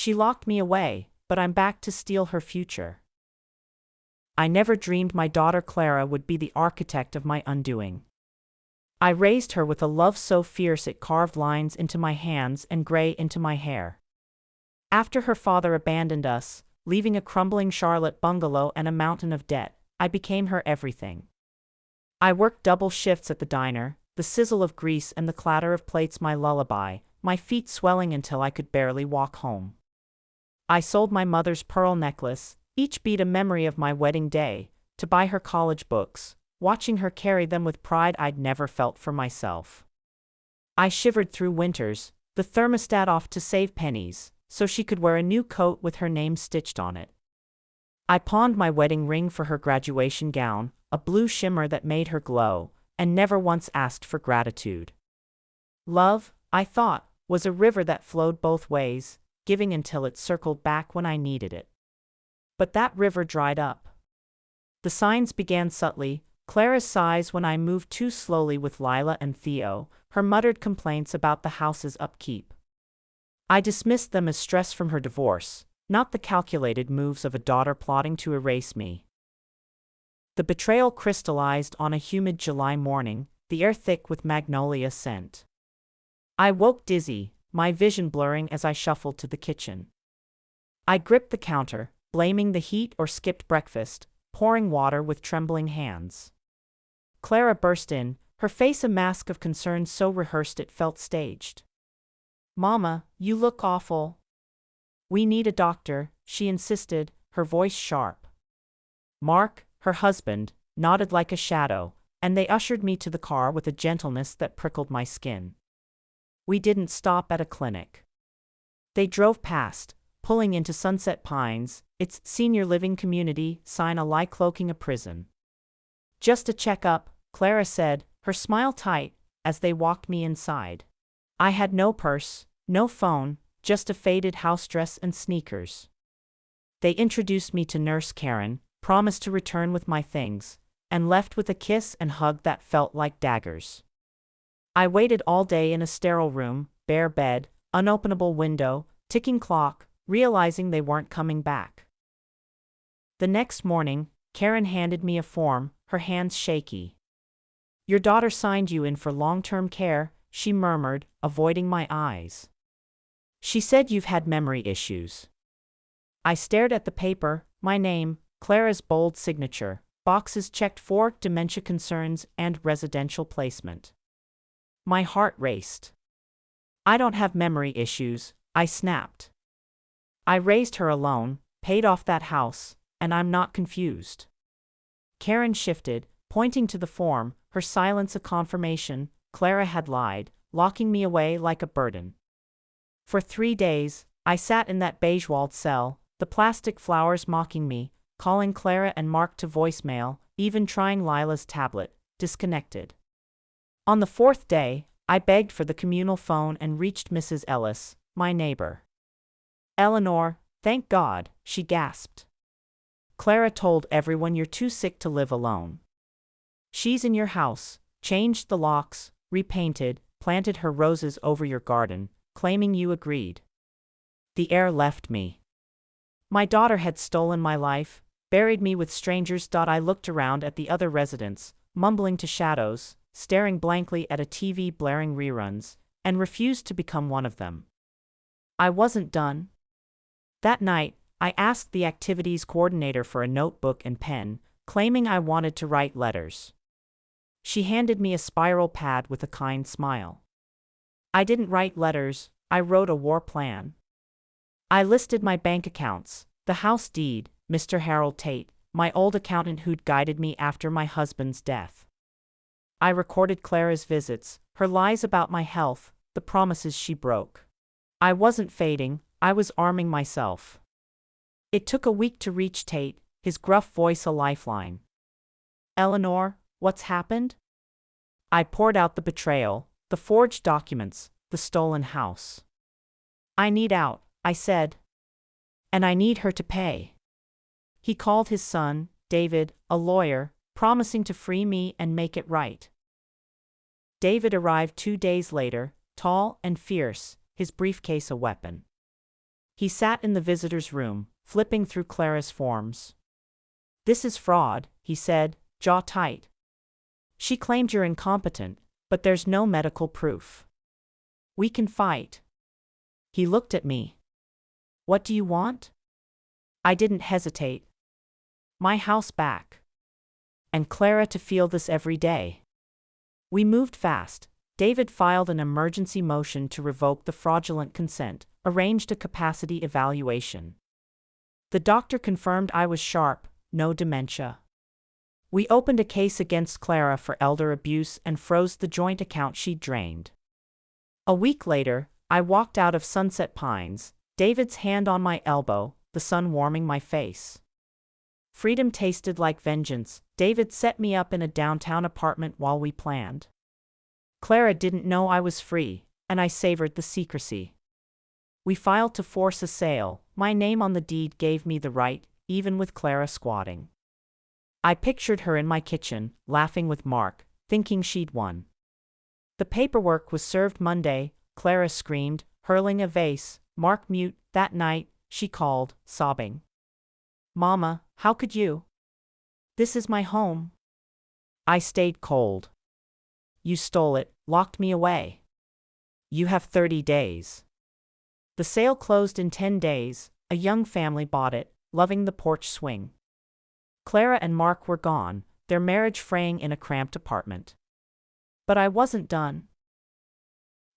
She locked me away, but I'm back to steal her future. I never dreamed my daughter Clara would be the architect of my undoing. I raised her with a love so fierce it carved lines into my hands and gray into my hair. After her father abandoned us, leaving a crumbling Charlotte bungalow and a mountain of debt, I became her everything. I worked double shifts at the diner, the sizzle of grease and the clatter of plates my lullaby, my feet swelling until I could barely walk home. I sold my mother's pearl necklace, each bead a memory of my wedding day, to buy her college books, watching her carry them with pride I'd never felt for myself. I shivered through winters, the thermostat off to save pennies, so she could wear a new coat with her name stitched on it. I pawned my wedding ring for her graduation gown, a blue shimmer that made her glow, and never once asked for gratitude. Love, I thought, was a river that flowed both ways, giving until it circled back when I needed it. But that river dried up. The signs began subtly: Clara's sighs when I moved too slowly with Lila and Theo, her muttered complaints about the house's upkeep. I dismissed them as stress from her divorce, not the calculated moves of a daughter plotting to erase me. The betrayal crystallized on a humid July morning, the air thick with magnolia scent. I woke dizzy, my vision blurring as I shuffled to the kitchen. I gripped the counter, blaming the heat or skipped breakfast, pouring water with trembling hands. Clara burst in, her face a mask of concern so rehearsed it felt staged. "Mama, you look awful." "We need a doctor," she insisted, her voice sharp. Mark, her husband, nodded like a shadow, and they ushered me to the car with a gentleness that prickled my skin. We didn't stop at a clinic. They drove past, pulling into Sunset Pines, its senior living community, sign alike cloaking a prison. "Just a checkup," Clara said, her smile tight, as they walked me inside. I had no purse, no phone, just a faded house dress and sneakers. They introduced me to Nurse Karen, promised to return with my things, and left with a kiss and hug that felt like daggers. I waited all day in a sterile room, bare bed, unopenable window, ticking clock, realizing they weren't coming back. The next morning, Karen handed me a form, her hands shaky. "Your daughter signed you in for long-term care," she murmured, avoiding my eyes. "She said you've had memory issues." I stared at the paper, my name, Clara's bold signature, boxes checked for dementia concerns and residential placement. My heart raced. "I don't have memory issues," I snapped. "I raised her alone, paid off that house, and I'm not confused." Karen shifted, pointing to the form, her silence a confirmation. Clara had lied, locking me away like a burden. For 3 days, I sat in that beige-walled cell, the plastic flowers mocking me, calling Clara and Mark to voicemail, even trying Lila's tablet, disconnected. On the 4th day, I begged for the communal phone and reached Mrs. Ellis, my neighbor. "Eleanor, thank God," she gasped. "Clara told everyone you're too sick to live alone. She's in your house, changed the locks, repainted, planted her roses over your garden, claiming you agreed." The air left me. My daughter had stolen my life, buried me with strangers. I looked around at the other residents, mumbling to shadows, staring blankly at a TV blaring reruns, and refused to become one of them. I wasn't done. That night, I asked the activities coordinator for a notebook and pen, claiming I wanted to write letters. She handed me a spiral pad with a kind smile. I didn't write letters, I wrote a war plan. I listed my bank accounts, the house deed, Mr. Harold Tate, my old accountant who'd guided me after my husband's death. I recorded Clara's visits, her lies about my health, the promises she broke. I wasn't fading, I was arming myself. It took a week to reach Tate, his gruff voice a lifeline. "Eleanor, what's happened?" I poured out the betrayal, the forged documents, the stolen house. "I need out," I said. "And I need her to pay." He called his son, David, a lawyer, promising to free me and make it right. David arrived 2 days later, tall and fierce, his briefcase a weapon. He sat in the visitor's room, flipping through Clara's forms. "This is fraud," he said, jaw tight. "She claimed you're incompetent, but there's no medical proof. We can fight." He looked at me. "What do you want?" I didn't hesitate. "My house back. And Clara to feel this every day." We moved fast. David filed an emergency motion to revoke the fraudulent consent, arranged a capacity evaluation. The doctor confirmed I was sharp, no dementia. We opened a case against Clara for elder abuse and froze the joint account she'd drained. A week later, I walked out of Sunset Pines, David's hand on my elbow, the sun warming my face. Freedom tasted like vengeance. David set me up in a downtown apartment while we planned. Clara didn't know I was free, and I savored the secrecy. We filed to force a sale. My name on the deed gave me the right, even with Clara squatting. I pictured her in my kitchen, laughing with Mark, thinking she'd won. The paperwork was served Monday. Clara screamed, hurling a vase. Mark mute. That night, she called, sobbing. "Mama, how could you? This is my home." I stayed cold. "You stole it, locked me away. You have 30 days. The sale closed in 10 days. A young family bought it, loving the porch swing. Clara and Mark were gone, their marriage fraying in a cramped apartment. But I wasn't done.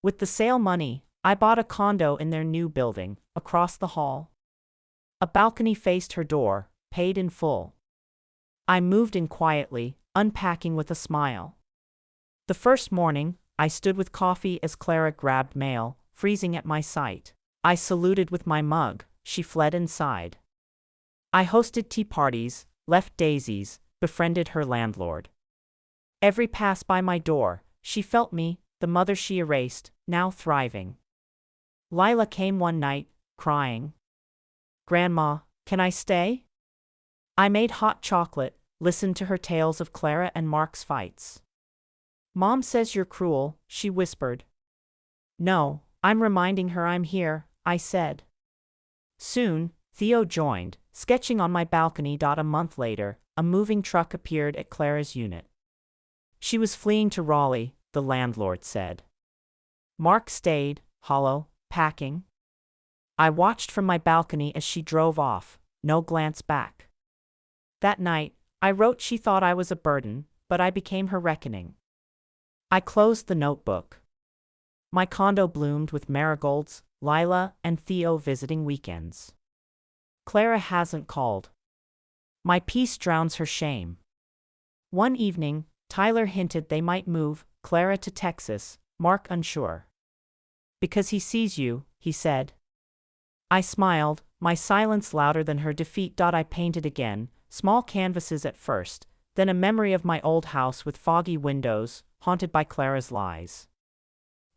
With the sale money, I bought a condo in their new building, across the hall. A balcony faced her door, paid in full. I moved in quietly, unpacking with a smile. The first morning, I stood with coffee as Clara grabbed mail, freezing at my sight. I saluted with my mug. She fled inside. I hosted tea parties, left daisies, befriended her landlord. Every pass by my door, she felt me, the mother she erased, now thriving. Lila came one night, crying. "Grandma, can I stay?" I made hot chocolate, listened to her tales of Clara and Mark's fights. "Mom says you're cruel," she whispered. "No, I'm reminding her I'm here," I said. Soon, Theo joined, sketching on my balcony. A month later, a moving truck appeared at Clara's unit. She was fleeing to Raleigh, the landlord said. Mark stayed, hollow, packing. I watched from my balcony as she drove off, no glance back. That night, I wrote she thought I was a burden, but I became her reckoning. I closed the notebook. My condo bloomed with marigolds, Lila and Theo visiting weekends. Clara hasn't called. My peace drowns her shame. One evening, Tyler hinted they might move Clara to Texas, Mark unsure. "Because he sees you," he said. I smiled, my silence louder than her defeat. I painted again, small canvases at first, then a memory of my old house with foggy windows, haunted by Clara's lies.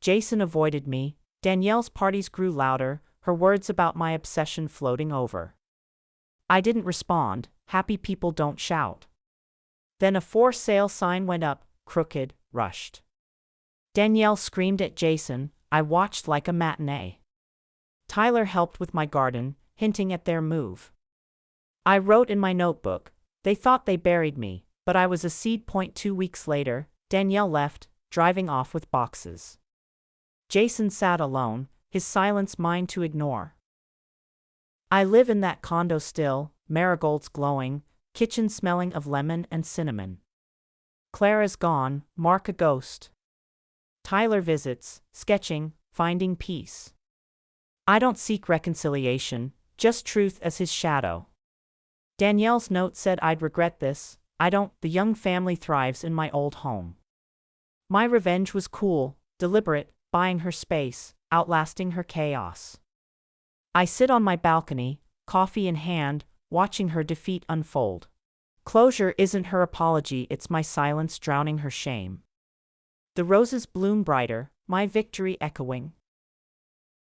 Jason avoided me. Danielle's parties grew louder, her words about my obsession floating over. I didn't respond. Happy people don't shout. Then a for sale sign went up, crooked, rushed. Danielle screamed at Jason. I watched like a matinee. Tyler helped with my garden, hinting at their move. I wrote in my notebook, they thought they buried me, but I was a seed. 2 weeks later, Danielle left, driving off with boxes. Jason sat alone, his silence mine to ignore. I live in that condo still, marigolds glowing, kitchen smelling of lemon and cinnamon. Clara's gone, Mark a ghost. Tyler visits, sketching, finding peace. I don't seek reconciliation, just truth as his shadow. Danielle's note said I'd regret this. I don't. The young family thrives in my old home. My revenge was cool, deliberate, buying her space, outlasting her chaos. I sit on my balcony, coffee in hand, watching her defeat unfold. Closure isn't her apology, it's my silence drowning her shame. The roses bloom brighter, my victory echoing.